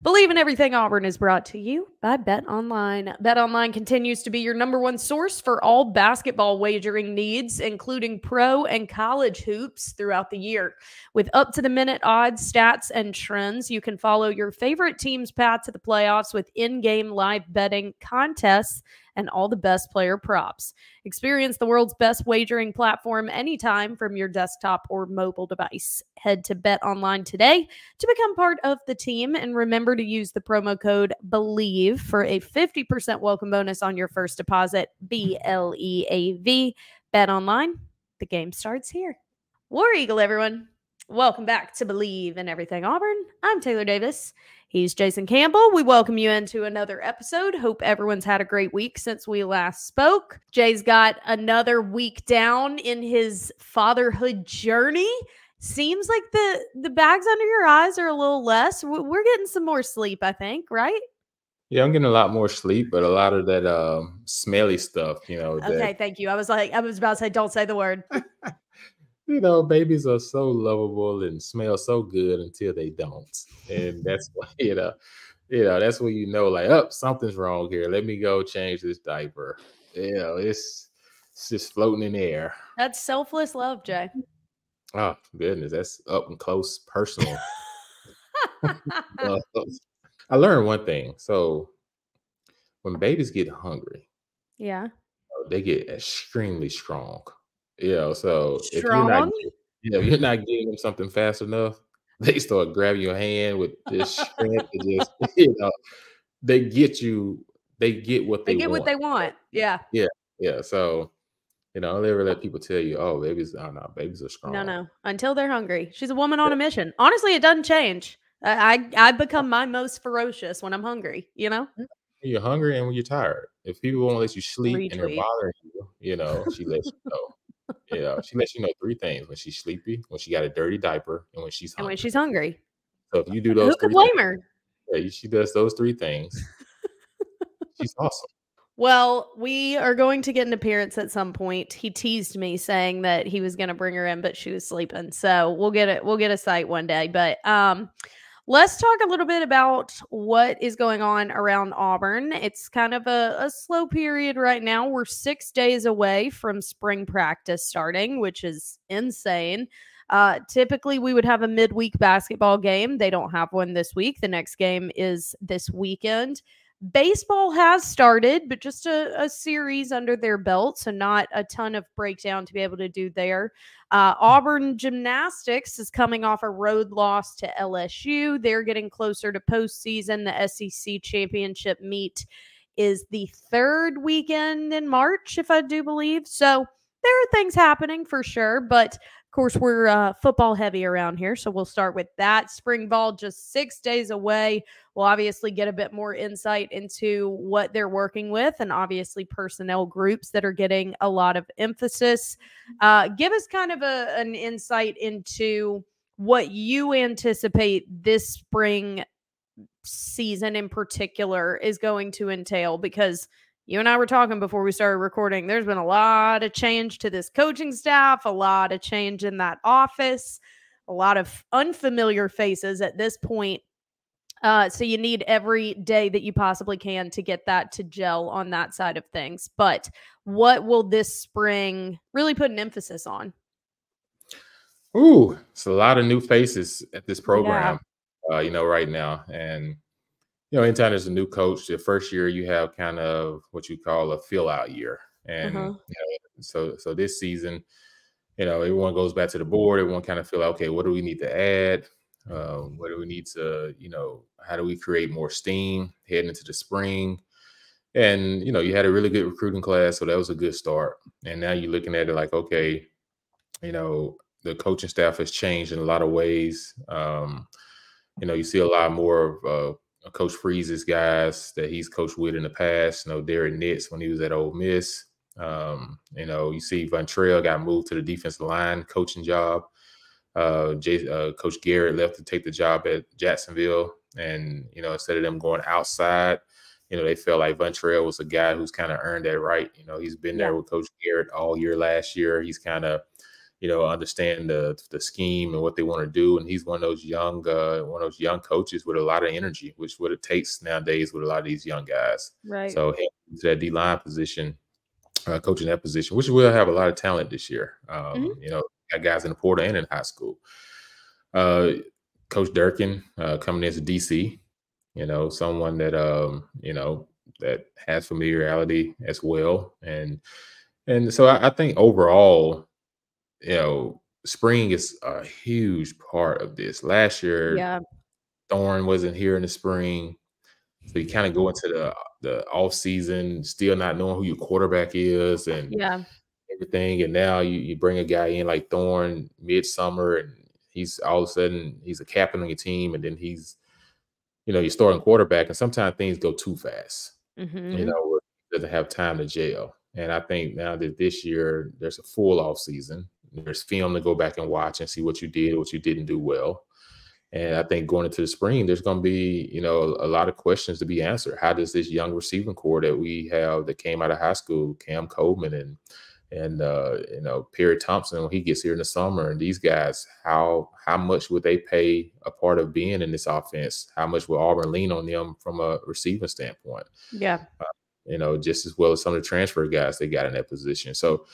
Bleav in Everything Auburn is brought to you by BetOnline. BetOnline continues to be your #1 source for all basketball wagering needs, including pro and college hoops throughout the year. With up-to-the-minute odds, stats, and trends, you can follow your favorite team's path to the playoffs with in-game live betting, contests, and all the best player props. Experience the world's best wagering platform anytime from your desktop or mobile device. Head to BetOnline today to become part of the team, and remember to use the promo code Bleav for a 50% welcome bonus on your first deposit. BLEAV. BetOnline. The game starts here. War Eagle, everyone. Welcome back to Bleav in Everything Auburn. I'm TaylorDavis. He's Jason Campbell. We welcome you into another episode. Hope everyone's had a great week since we last spoke. Jay's got another week down in his fatherhood journey. Seems like the bags under your eyes are a little less. We're getting some more sleep, I think, right? Yeah, I'm getting a lot more sleep, but a lot of that smelly stuff, Okay, thank you. I was about to say, don't say the word. Babies are so lovable and smell so good until they don't. And that's why, that's when like, oh, something's wrong here. Let me go change this diaper. It's just floating in the air. That's selfless love, Jay. Oh, goodness. That's up and close, personal. I learned one thing. So when babies get hungry, yeah, they get extremely strong. So strong? if you're not getting them something fast enough, they start grabbing your hand with this strength and just, they get what they want. What they want. Yeah. Yeah. So, don't ever let people tell you, oh, babies are strong. No. Until they're hungry. She's a woman on a mission. Honestly, it doesn't change. I become my most ferocious when I'm hungry, You're hungry and when you're tired. If people won't let you sleep and they're Retweet. bothering you, she lets you know. She lets you know 3 things: when she's sleepy, when she got a dirty diaper, and when she's hungry. So if you do those Who could 3 blame things, her? yeah, she does those 3 things. She's awesome. Well, we are going to get an appearance at some point. He teased me saying that he was going to bring her in, but she was sleeping. So we'll get a sight one day. But let's talk a little bit about what is going on around Auburn. It's kind of a slow period right now. We're 6 days away from spring practice starting, which is insane. Typically, we would have a midweek basketball game. They don't have one this week. The next game is this weekend. Baseball has started, but just a series under their belt, so not a ton of breakdown to be able to do there. Auburn gymnastics is coming off a road loss to LSU. They're getting closer to postseason. The SEC championship meet is the 3rd weekend in March, if I do believe. So there are things happening for sure, but of course, we're football heavy around here, so we'll start with that. Spring ball just 6 days away. We'll obviously get a bit more insight into what they're working with and obviously personnel groups that are getting a lot of emphasis. Give us kind of an insight into what you anticipate this spring season in particular is going to entail, because you and I were talking before we started recording. There's been a lot of change to this coaching staff, a lot of change in that office, a lot of unfamiliar faces at this point. So you need every day that you possibly can to get that to gel on that side of things. But what will this spring really put an emphasis on? Ooh, it's a lot of new faces at this program, right now. And anytime there's a new coach, the first year you have kind of what you call a fill out year. And so this season, everyone goes back to the board. Everyone kind of feel like, okay, what do we need to add? What do we need to, how do we create more steam heading into the spring? And, you had a really good recruiting class. So that was a good start. And now you're looking at it like, okay, the coaching staff has changed in a lot of ways. You see a lot more of Coach Freeze's guys that he's coached with in the past. Derek Nitz when he was at Ole Miss. You see Vontrell got moved to the defensive line coaching job. Coach Garrett left to take the job at Jacksonville. And, instead of them going outside, they felt like Vontrell was a guy who's kind of earned that right. He's been there with Coach Garrett all year last year. He's kind of, understand the scheme and what they want to do. And he's one of those young coaches with a lot of energy, which what it takes nowadays with a lot of these young guys. Right. So that D-line position, coaching that position, which will have a lot of talent this year. Got guys in the portal and in high school. Coach Durkin coming in as a DC, someone that that has familiarity as well, and so I think overall, spring is a huge part of this. Last year, Thorne wasn't here in the spring, so you kind of go into the off season still not knowing who your quarterback is and everything, and now you bring a guy in like Thorne midsummer, and he's all of a sudden he's a captain on your team, and then he's you're starting quarterback, and sometimes things go too fast. Where he doesn't have time to gel. And I think now that this year there's a full off season, there's film to go back and watch and see what you did, what you didn't do well. And I think going into the spring, there's going to be, a lot of questions to be answered. How does this young receiving core that we have that came out of high school, Cam Coleman and Perry Thompson, when he gets here in the summer, and these guys, how much would they pay a part of being in this offense? How much will Auburn lean on them from a receiving standpoint? Yeah. Just as well as some of the transfer guys they got in that position. So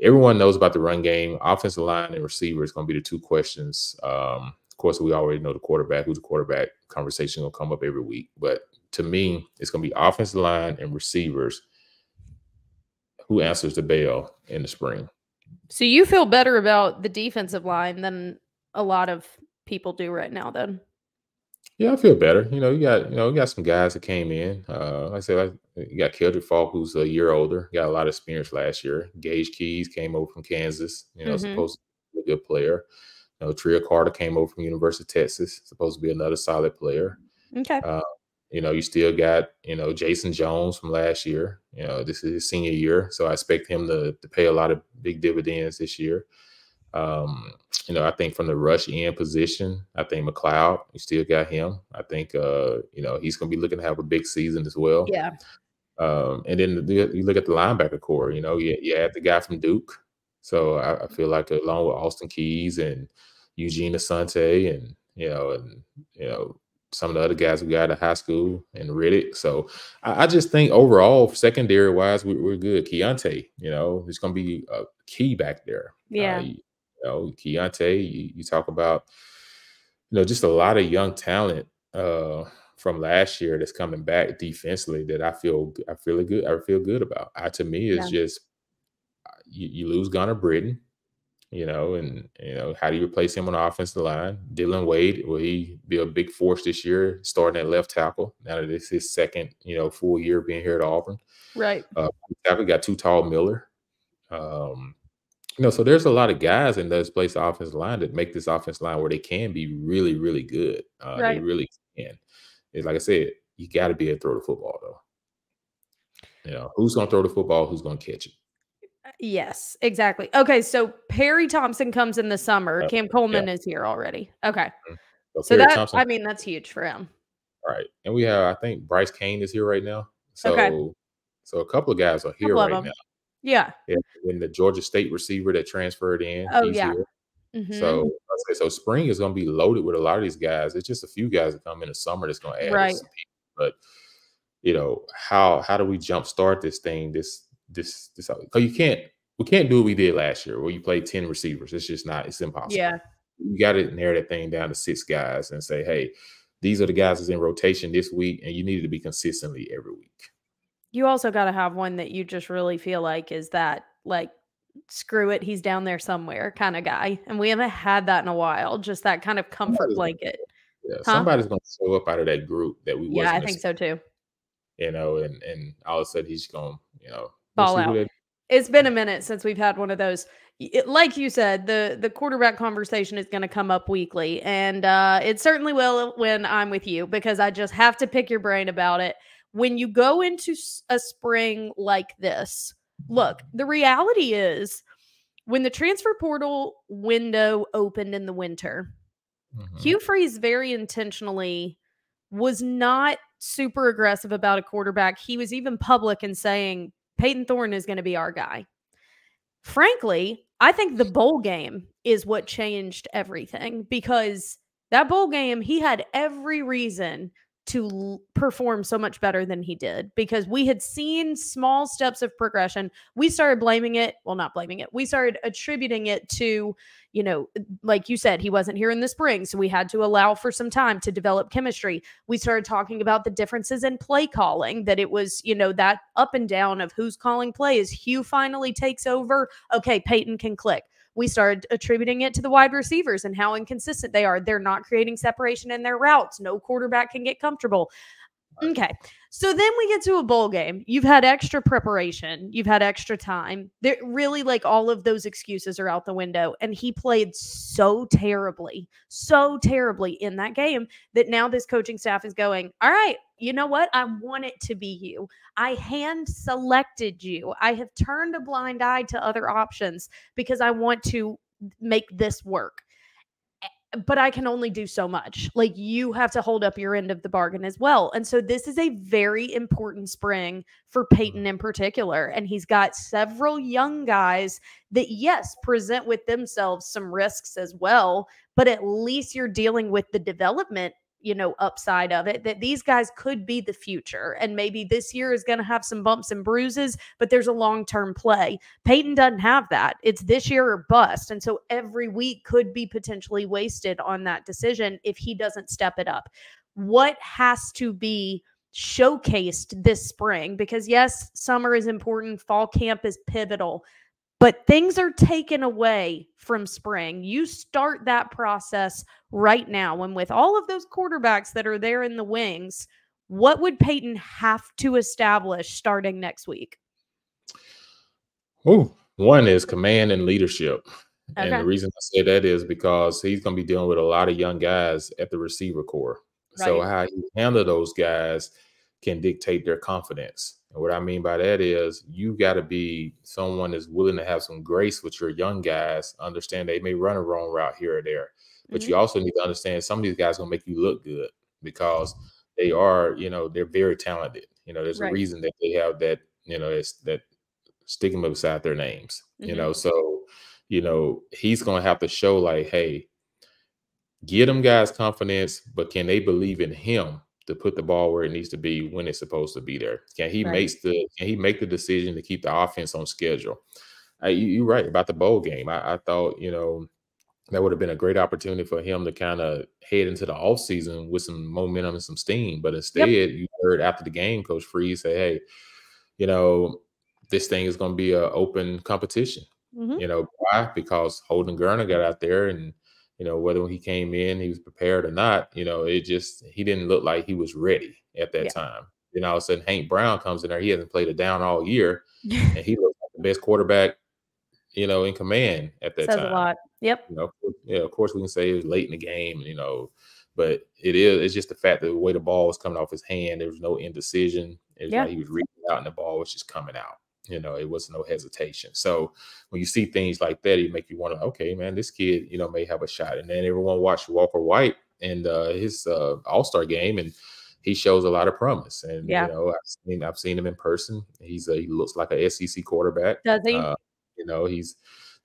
everyone knows about the run game. Offensive line and receiver is going to be the two questions. Of course, we already know the quarterback. Who's the quarterback? Conversation will come up every week. But to me, it's going to be offensive line and receivers. Who answers the bell in the spring? So you feel better about the defensive line than a lot of people do right now, then? Yeah, I feel better. You got some guys that came in. Like I said, you got Keldrick Falk, who's a year older, got a lot of experience last year. Gage Keys came over from Kansas, supposed to be a good player. Tria Carter came over from University of Texas, supposed to be another solid player. Okay. You still got, Jason Jones from last year. This is his senior year, so I expect him to pay a lot of big dividends this year. I think from the rush end position, I think McLeod, you still got him. I think, he's going to be looking to have a big season as well. Yeah. And then you look at the linebacker core, you add the guy from Duke. So I feel like along with Austin Keys and Eugene Asante and some of the other guys we got at high school and Riddick. So I just think overall, secondary wise, we're good. Keontae, there's going to be a key back there. Yeah. Keontae, you talk about, just a lot of young talent from last year that's coming back defensively that I feel good about. To me, it's just you lose Gunnar Britton, and how do you replace him on the offensive line? Dylan Wade, will he be a big force this year, starting at left tackle? Now that it's his second, full year being here at Auburn. Right. We got Too Tall Miller. So there's a lot of guys in this place offensive line that make this offensive line where they can be really, really good. Right. They really can. It's like I said, you got to be able to throw the football, though. Who's going to throw the football? Who's going to catch it? Yes, exactly. Okay, so Perry Thompson comes in the summer. Cam Coleman is here already. Okay. So that's huge for him. All right. And we have, I think Bryce Kane is here right now. So a couple of guys are here right now. Yeah. And the Georgia State receiver that transferred in, he's here. So spring is going to be loaded with a lot of these guys. It's just a few guys that come in the summer that's going to add some people. But how do we jumpstart this thing? This because we can't do what we did last year where you played 10 receivers. It's just not. It's impossible. Yeah. You got to narrow that thing down to 6 guys and say, hey, these are the guys that's in rotation this week, and you need it to be consistently every week. You also got to have one that you just really feel like is that, like, screw it, he's down there somewhere kind of guy. And we haven't had that in a while, just that kind of comfort blanket. Somebody's going to show up out of that group that we wasn't. Yeah, I think so too. And all of a sudden he's going, ball out. It's been a minute since we've had one of those. Like you said, the quarterback conversation is going to come up weekly, and it certainly will when I'm with you, because I just have to pick your brain about it. When you go into a spring like this, look, the reality is when the transfer portal window opened in the winter, Hugh Freeze very intentionally was not super aggressive about a quarterback. He was even public in saying Peyton Thorne is going to be our guy. Frankly, I think the bowl game is what changed everything, because that bowl game, he had every reason to perform so much better than he did, because we had seen small steps of progression. We started blaming it. Well, not blaming it. We started attributing it to, like you said, he wasn't here in the spring. So we had to allow for some time to develop chemistry. We started talking about the differences in play calling, that it was, that up and down of who's calling plays. Hugh finally takes over. Okay, Peyton can click. We started attributing it to the wide receivers and how inconsistent they are. They're not creating separation in their routes. No quarterback can get comfortable. Okay. So then we get to a bowl game. You've had extra preparation. You've had extra time. There really, like, all of those excuses are out the window. And he played so terribly in that game that now this coaching staff is going, all right, you know what? I want it to be you. I hand selected you. I have turned a blind eye to other options because I want to make this work. But I can only do so much. Like, you have to hold up your end of the bargain as well. And so this is a very important spring for Peyton in particular. And he's got several young guys that, yes, present with themselves some risks as well, but at least you're dealing with the development upside of it, that these guys could be the future. And maybe this year is going to have some bumps and bruises, but there's a long-term play. Peyton doesn't have that. It's this year or bust. And so every week could be potentially wasted on that decision if he doesn't step it up. What has to be showcased this spring? Because yes, summer is important. Fall camp is pivotal. But things are taken away from spring. You start that process right now. And with all of those quarterbacks that are there in the wings, what would Peyton have to establish starting next week? Oh, one is command and leadership. Okay. And the reason I say that is because he's going to be dealing with a lot of young guys at the receiver core. Right. So how you handle those guys can dictate their confidence. And what I mean by that is you got to be someone that's willing to have some grace with your young guys, understand they may run a wrong route here or there. But you also need to understand some of these guys are going to make you look good because they are, they're very talented. There's a reason that they have that, it's that stigma beside their names, so, he's going to have to show like, hey, get them guys confidence, but can they believe in him to put the ball where it needs to be when it's supposed to be there? Can he make the decision to keep the offense on schedule? You're right about the bowl game. I thought, that would have been a great opportunity for him to kind of head into the offseason with some momentum and some steam. But instead, you heard after the game, Coach Freeze say, hey, this thing is going to be an open competition. Why? Because Holden Gurner got out there and, whether when he came in, he was prepared or not, he didn't look like he was ready at that time. Then all of a sudden, Hank Brown comes in there. He hasn't played a down all year, and he looks like the best quarterback, in command at that time. Says a lot. Yep. Of course, we can say it was late in the game, but it's just the fact that the way the ball was coming off his hand, there was no indecision. It was like he was reaching out and the ball was just coming out. It was no hesitation. So when you see things like that, it make you wonder, okay, man, this kid, may have a shot. And then everyone watched Walker White and his All-Star game, and he shows a lot of promise. And I've seen him in person. He looks like a SEC quarterback. Does he?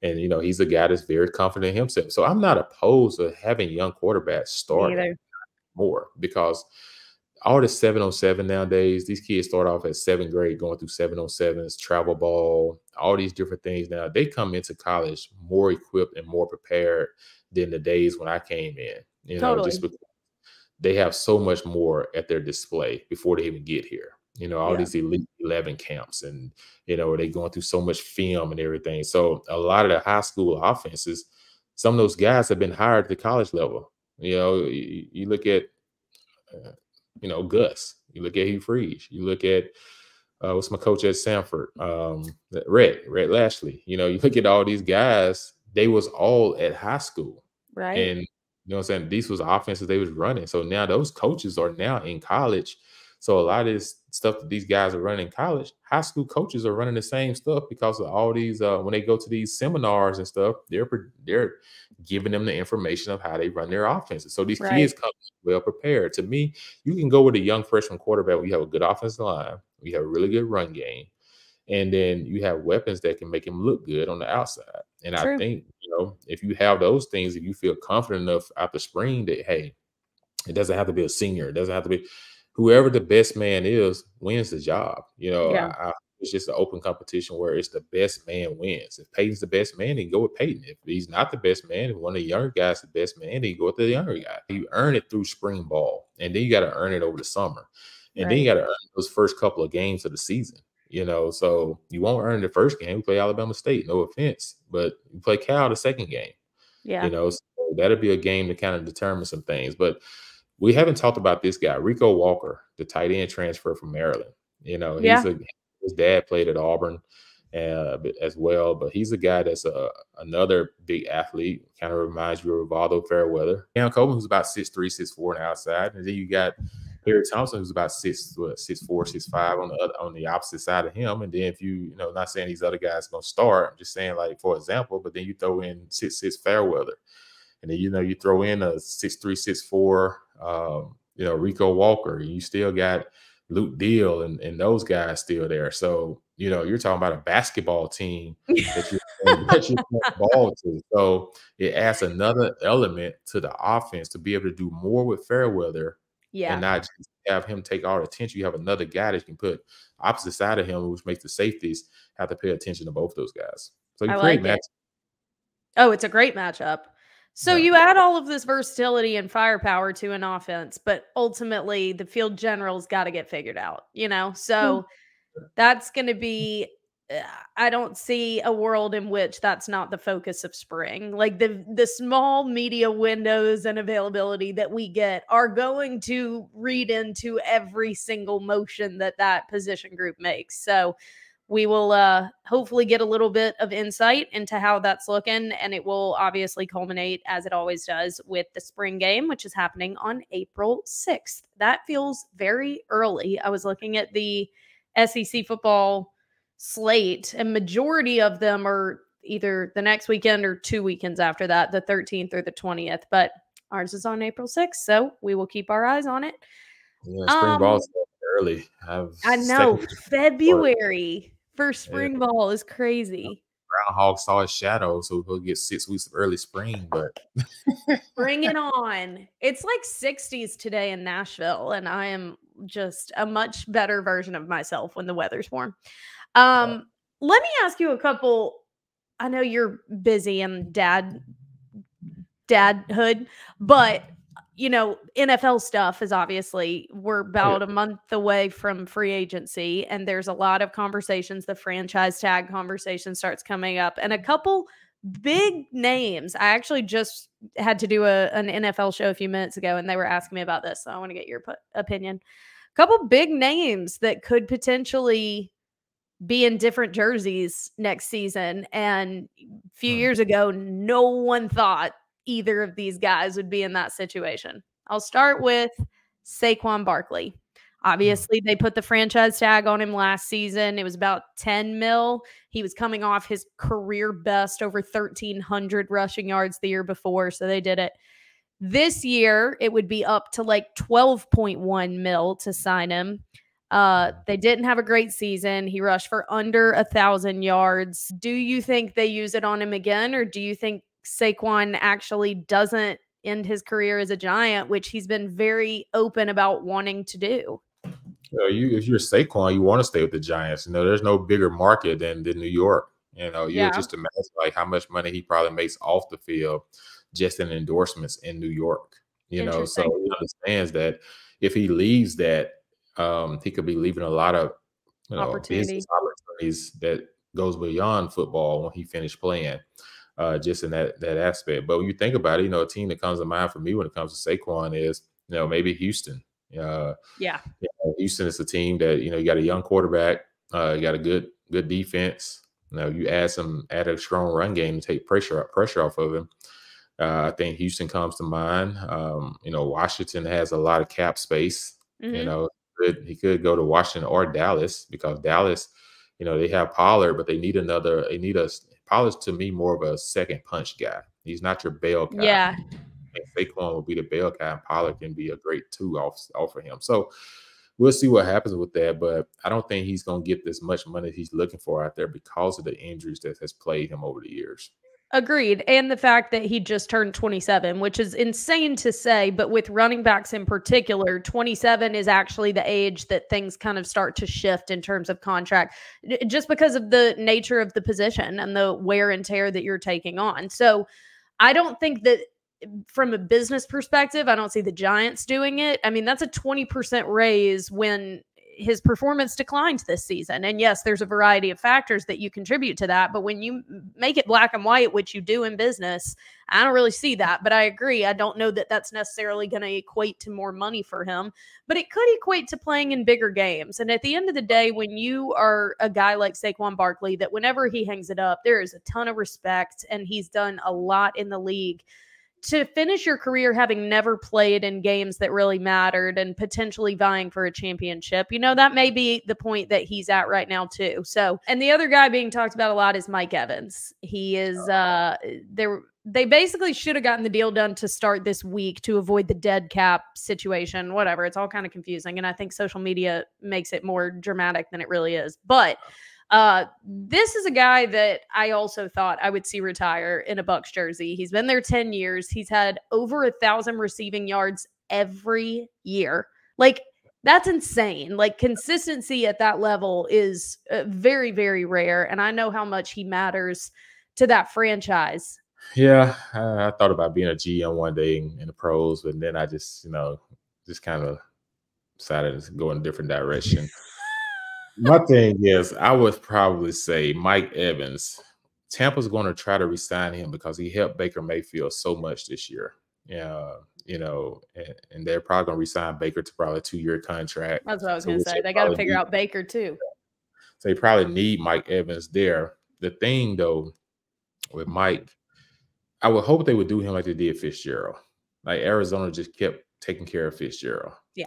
He's a guy that's very confident in himself. So I'm not opposed to having young quarterbacks start more, because all the 7-on-7 nowadays, these kids start off at 7th grade going through 7-on-7s, travel ball, all these different things. Now they come into college more equipped and more prepared than the days when I came in. Just because they have so much more at their display before they even get here. All these Elite 11 camps, and where they going through so much film and everything. So a lot of the high school offenses, some of those guys have been hired at the college level. You look at Gus. You look at Hugh Freeze. You look at what's my coach at Sanford, Red Lashley. You look at all these guys. They was all at high school, right? And you know what I'm saying, these was offenses they was running. So now those coaches are now in college. So a lot of this stuff that these guys are running in college, high school coaches are running the same stuff because of all these. When they go to these seminars and stuff, they're giving them the information of how they run their offenses. So these kids come well prepared. To me, you can go with a young freshman quarterback. We have a good offensive line. We have a really good run game. and then you have weapons that can make him look good on the outside. And I True. think, if you have those things, if you feel confident enough after spring that, hey, it doesn't have to be a senior. It doesn't have to be whoever the best man is wins the job. Yeah. It's just an open competition where it's the best man wins. If Peyton's the best man, then go with Peyton. If he's not the best man, if one of the younger guys is the best man, then you go with the younger guy. You earn it through spring ball, and then you got to earn it over the summer, and then you got to earn those first couple of games of the season. So you won't earn the first game. We play Alabama State, no offense, but you play Cal the second game. Yeah. So that'll be a game to kind of determine some things. But we haven't talked about this guy, Rico Walker, the tight end transfer from Maryland. His dad played at Auburn as well, but he's a guy that's another big athlete. Kind of reminds you of Rivaldo Fairweather. Cam Coleman, who's about 6'3", 6'4" on the outside, and then you got Harry Thompson, who's about 6'4", 6'5" on the opposite side of him. And then if not saying these other guys are gonna start, I'm just saying like for example, but then you throw in 6'6" Fairweather. And then, you throw in a 6'3", 6'4", Rico Walker. You still got Luke Deal and those guys still there. So, you're talking about a basketball team that you're playing ball to. So it adds another element to the offense to be able to do more with Fairweather and not just have him take all the attention. You have another guy that you can put opposite side of him, which makes the safeties have to pay attention to both those guys. So you create matchups. Oh, it's a great matchup. So you add all of this versatility and firepower to an offense, but ultimately the field general's got to get figured out, So that's going to be I don't see a world in which that's not the focus of spring. Like the small media windows and availability that we get are going to read into every single motion that position group makes. So we will hopefully get a little bit of insight into how that's looking, and it will obviously culminate, as it always does, with the spring game, which is happening on April 6th. That feels very early. I was looking at the SEC football slate, and majority of them are either the next weekend or 2 weekends after that, the 13th or the 20th, but ours is on April 6th, so we will keep our eyes on it. Yeah, spring ball's early. I know. February for spring ball is crazy. Groundhog saw his shadow, so he'll get 6 weeks of early spring, but bring it on. It's like 60s today in Nashville, and I am just a much better version of myself when the weather's warm. Let me ask you a couple. I know you're busy and dadhood, but NFL stuff is obviously, we're about a month away from free agency, and there's a lot of conversations. The franchise tag conversation starts coming up, and a couple big names. I actually just had to do an NFL show a few minutes ago, and they were asking me about this, so I want to get your opinion. A couple big names that could potentially be in different jerseys next season, and a few years ago, no one thought either of these guys would be in that situation. I'll start with Saquon Barkley. Obviously, they put the franchise tag on him last season. It was about $10 million. He was coming off his career best, over 1,300 rushing yards the year before, so they did it. This year, it would be up to like $12.1 million to sign him. They didn't have a great season. He rushed for under 1,000 yards. Do you think they use it on him again, or do you think Saquon actually doesn't end his career as a Giant, which he's been very open about wanting to do? If you're Saquon, you want to stay with the Giants. There's no bigger market than New York. You just imagine like how much money he probably makes off the field just in endorsements in New York. So he understands that if he leaves that, he could be leaving a lot of business opportunities that goes beyond football when he finished playing. Just in that aspect. But when you think about it, a team that comes to mind for me when it comes to Saquon is, maybe Houston. Houston is a team that, you got a young quarterback, you got a good defense. You add a strong run game to take pressure off of him. I think Houston comes to mind. Washington has a lot of cap space. Mm-hmm. He could go to Washington or Dallas, because Dallas, they have Pollard, but they need Pollard's to me more of a second punch guy. He's not your bail guy. And Saquon will be the bail guy, and Pollard can be a great two off of him. So we'll see what happens with that. But I don't think he's going to get as much money he's looking for out there because of the injuries that has plagued him over the years. Agreed. And the fact that he just turned 27, which is insane to say, but with running backs in particular, 27 is actually the age that things kind of start to shift in terms of contract, just because of the nature of the position and the wear and tear that you're taking on. So I don't think that from a business perspective, I don't see the Giants doing it. I mean, that's a 20% raise when his performance declined this season. And yes, there's a variety of factors that you contribute to that. But when you make it black and white, which you do in business, I don't really see that. But I agree. I don't know that that's necessarily going to equate to more money for him, but it could equate to playing in bigger games. And at the end of the day, when you are a guy like Saquon Barkley, that whenever he hangs it up, there is a ton of respect, and he's done a lot in the league. To finish your career having never played in games that really mattered and potentially vying for a championship, that may be the point that he's at right now too. So, and the other guy being talked about a lot is Mike Evans. He is, they basically should have gotten the deal done to start this week to avoid the dead cap situation, whatever. It's all kind of confusing. And I think social media makes it more dramatic than it really is. But this is a guy that I also thought I would see retire in a Bucs jersey. He's been there 10 years. He's had over 1,000 receiving yards every year. Like, that's insane. Like, consistency at that level is very, very rare. And I know how much he matters to that franchise. Yeah, I thought about being a GM one day in the pros, but then I just kind of decided to go in a different direction. My thing is, I would probably say Mike Evans. Tampa's going to try to re-sign him because he helped Baker Mayfield so much this year. Yeah, and they're probably going to re-sign Baker to probably a 2-year contract. That's what I was going to say. They got to figure out Baker too. So they probably need Mike Evans there. The thing, though, with Mike, I would hope they would do him like they did Fitzgerald. Like, Arizona just kept taking care of Fitzgerald. Yeah.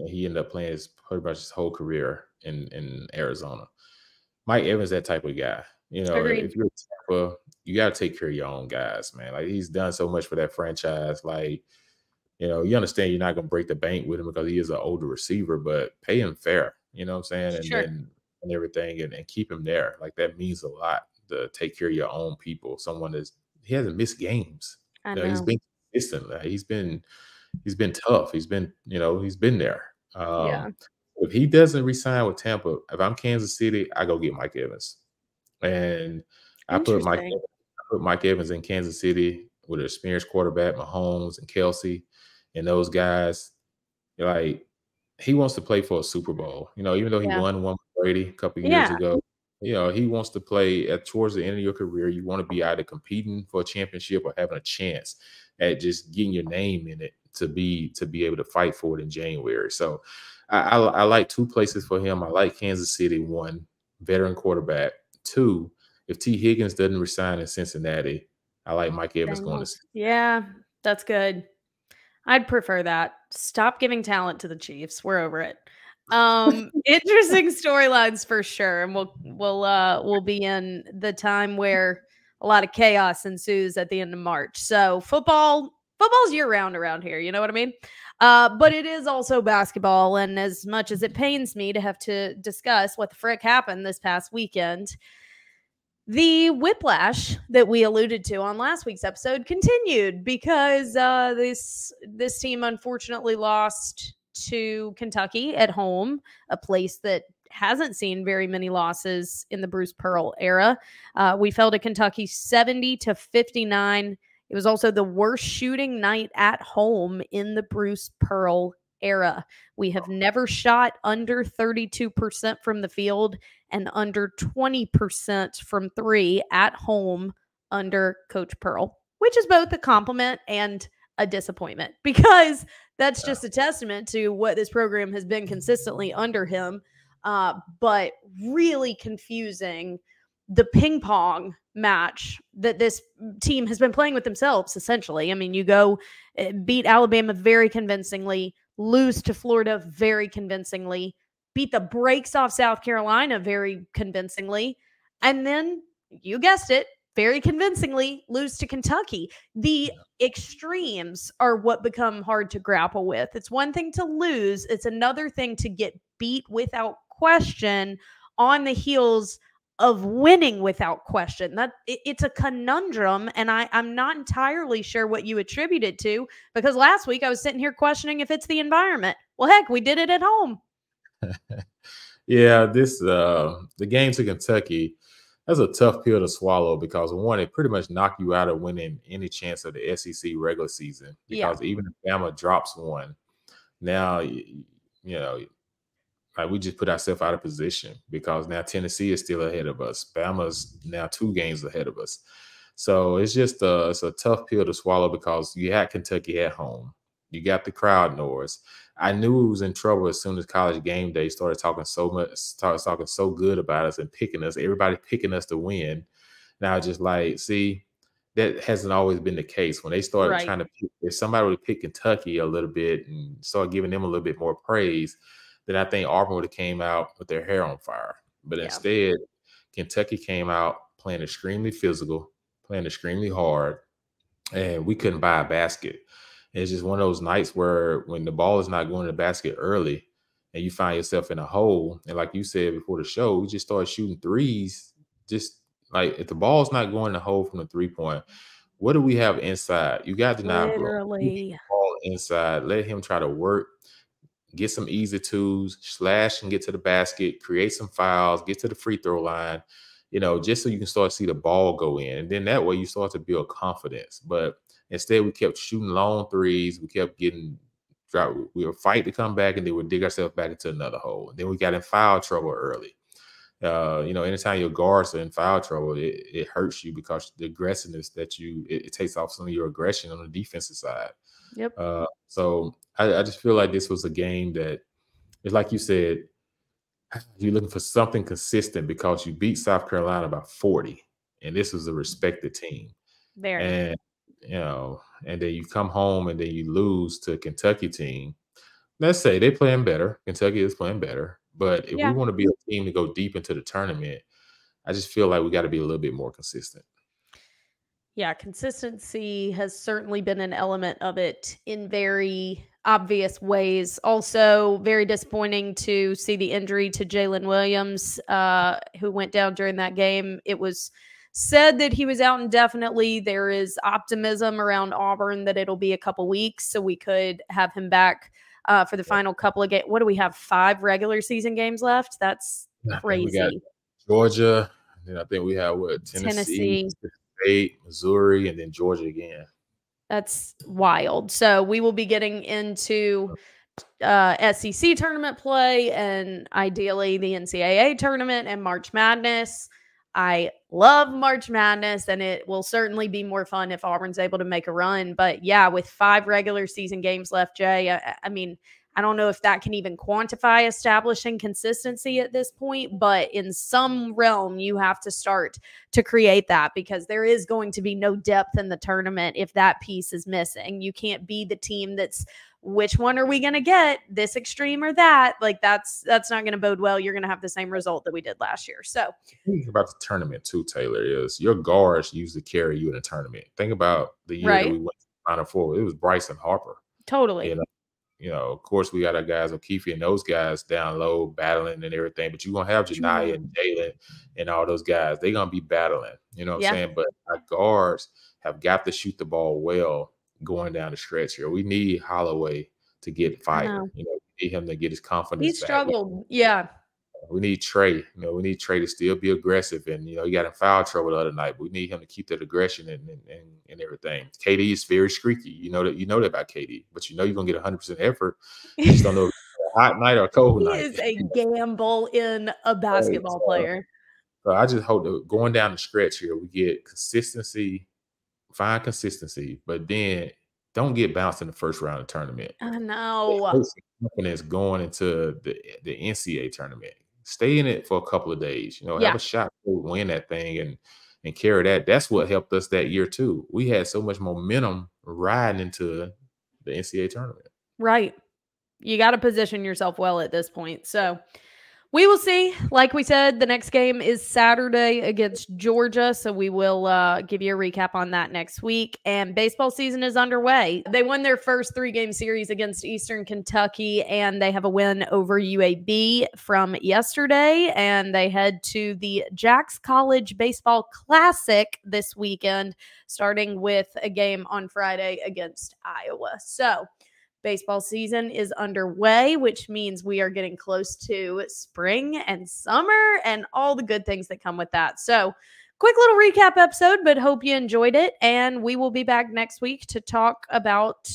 He ended up playing pretty much his whole career in Arizona. Mike Evans, that type of guy. Agreed. If you're Tampa, you got to take care of your own guys, man. Like, he's done so much for that franchise. Like, you understand you're not going to break the bank with him because he is an older receiver, but pay him fair. You know what I'm saying? Sure. And everything, and keep him there. Like, that means a lot to take care of your own people. He hasn't missed games. I know. He's been consistent. Like, he's been tough. He's been there. Yeah. If he doesn't resign with Tampa, if I'm Kansas City, I go get Mike Evans. And I put Mike Evans in Kansas City with an experienced quarterback, Mahomes and Kelsey, and those guys. Like, he wants to play for a Super Bowl. Even though he won one with Brady a couple of years ago, he wants to play towards the end of your career. You want to be either competing for a championship or having a chance at just getting your name in it to be able to fight for it in January. So I like 2 places for him. I like Kansas City, 1, veteran quarterback. 2, if T. Higgins doesn't resign in Cincinnati, I like Mike Evans going to Cincinnati. Yeah, that's good. I'd prefer that. Stop giving talent to the Chiefs. We're over it. Interesting storylines for sure. And we'll be in the time where a lot of chaos ensues at the end of March. So football's year round around here. You know what I mean? But it is also basketball. And as much as it pains me to have to discuss what the frick happened this past weekend, the whiplash that we alluded to on last week's episode continued because this team unfortunately lost to Kentucky at home, a place that hasn't seen very many losses in the Bruce Pearl era. We fell to Kentucky 70-59. It was also the worst shooting night at home in the Bruce Pearl era. We have never shot under 32% from the field and under 20% from 3 at home under Coach Pearl, which is both a compliment and a disappointment because that's just a testament to what this program has been consistently under him. But really confusing the ping pong match that this team has been playing with themselves, essentially. I mean, you go beat Alabama very convincingly, lose to Florida very convincingly, beat the brakes off South Carolina very convincingly, and then, you guessed it, very convincingly lose to Kentucky. The extremes are what become hard to grapple with. It's one thing to lose, it's another thing to get beat without question on the heels of winning without question. It's a conundrum, and I'm not entirely sure what you attribute it to, because last week I was sitting here questioning if it's the environment. Well, heck, we did it at home. Yeah, the game to Kentucky, that's a tough pill to swallow because one, it pretty much knocked you out of winning any chance of the SEC regular season. Because even if Bama drops one, now you know, like, we just put ourselves out of position because now Tennessee is still ahead of us. Bama's now 2 games ahead of us. So it's just it's a tough pill to swallow because you had Kentucky at home. You got the crowd noise. I knew it was in trouble as soon as College Game Day started talking so good about us and picking us. Everybody picking us to win. Now, just like, see, that hasn't always been the case. When they started trying to pick, if somebody would pick Kentucky a little bit and start giving them a little bit more praise, then I think Auburn would have came out with their hair on fire. But instead, Kentucky came out playing extremely physical, playing extremely hard, and we couldn't buy a basket. And it's just one of those nights where when the ball is not going to the basket early and you find yourself in a hole, and like you said before the show, we just started shooting threes. Just like, if the ball's not going in the hole from the 3-point, what do we have inside? You got to not literally ball inside. Let him try to work. Get some easy twos, slash and get to the basket, create some fouls, get to the free throw line, just so you can start to see the ball go in. And then that way you start to build confidence. But instead, we kept shooting long threes. We kept getting dropped. We would fight to come back, and then we'd dig ourselves back into another hole. And then we got in foul trouble early. Anytime your guards are in foul trouble, it hurts you because the aggressiveness that it takes off some of your aggression on the defensive side. Yep. So I just feel like this was a game that, it's like you said, you're looking for something consistent because you beat South Carolina by 40, and this was a respected team. Very. And and then you come home and then you lose to a Kentucky team. Let's say they're playing better. Kentucky is playing better. But if we want to be a team to go deep into the tournament, I just feel like we got to be a little bit more consistent. Yeah, consistency has certainly been an element of it in very obvious ways. Also, very disappointing to see the injury to Jalen Williams, who went down during that game. It was said that he was out indefinitely. There is optimism around Auburn that it'll be a couple weeks, so we could have him back for the final couple of games. What do we have? 5 regular season games left? That's crazy. We got Georgia, and I think we have Tennessee. State, Missouri, and then Georgia again. That's wild. So we will be getting into SEC tournament play and ideally the NCAA tournament and March Madness. I love March Madness, and it will certainly be more fun if Auburn's able to make a run. But yeah, with 5 regular season games left, Jay, I mean, I don't know if that can even quantify establishing consistency at this point, but in some realm, you have to start to create that, because there is going to be no depth in the tournament if that piece is missing. You can't be the team that's, which one are we going to get, this extreme or that? Like, that's not going to bode well. You're going to have the same result that we did last year. So think about the tournament too, Taylor, is your guards usually carry you in a tournament. Think about the year that we went to the Final Four. It was Bryson Harper. Totally. Of course, we got our guys, O'Keefe and those guys down low battling and everything, but you're going to have Janiyah and Jalen and all those guys. They're going to be battling, you know what I'm saying? But our guards have got to shoot the ball well going down the stretch here. We need Holloway to get fired. We need him to get his confidence back. He struggled. We need Trey. We need Trey to still be aggressive. And, he got in foul trouble the other night, but we need him to keep that aggression and everything. KD is very streaky. You know that about KD, but you're going to get 100% effort. You just don't know if it's a hot night or a cold night. He is a gamble in a basketball player. So I just hope that going down the stretch here, we get consistency, find consistency, but then don't get bounced in the first round of the tournament. I know. Confidence going into the NCAA tournament. Stay in it for a couple of days. Have a shot to win that thing and carry that. That's what helped us that year too. We had so much momentum riding into the NCAA tournament. Right. You got to position yourself well at this point. So We will see. Like we said, the next game is Saturday against Georgia, so we will give you a recap on that next week. And baseball season is underway. They won their first 3-game series against Eastern Kentucky, and they have a win over UAB from yesterday. And they head to the Jax College Baseball Classic this weekend, starting with a game on Friday against Iowa. So baseball season is underway, which means we are getting close to spring and summer and all the good things that come with that. So, quick little recap episode, but hope you enjoyed it. And we will be back next week to talk about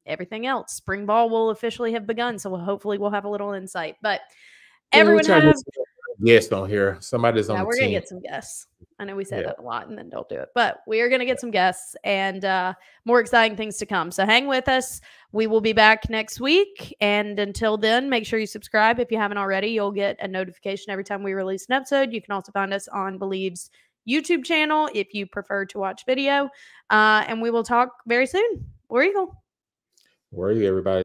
everything else. Spring ball will officially have begun, so hopefully we'll have a little insight. But everyone have guests on here. Somebody's on the team. We're going to get some guests. I know we say that a lot and then don't do it, but we are going to get some guests and more exciting things to come. So hang with us. We will be back next week. And until then, make sure you subscribe. If you haven't already, you'll get a notification every time we release an episode. You can also find us on Bleav's YouTube channel if you prefer to watch video. And we will talk very soon. War Eagle. War Eagle, everybody.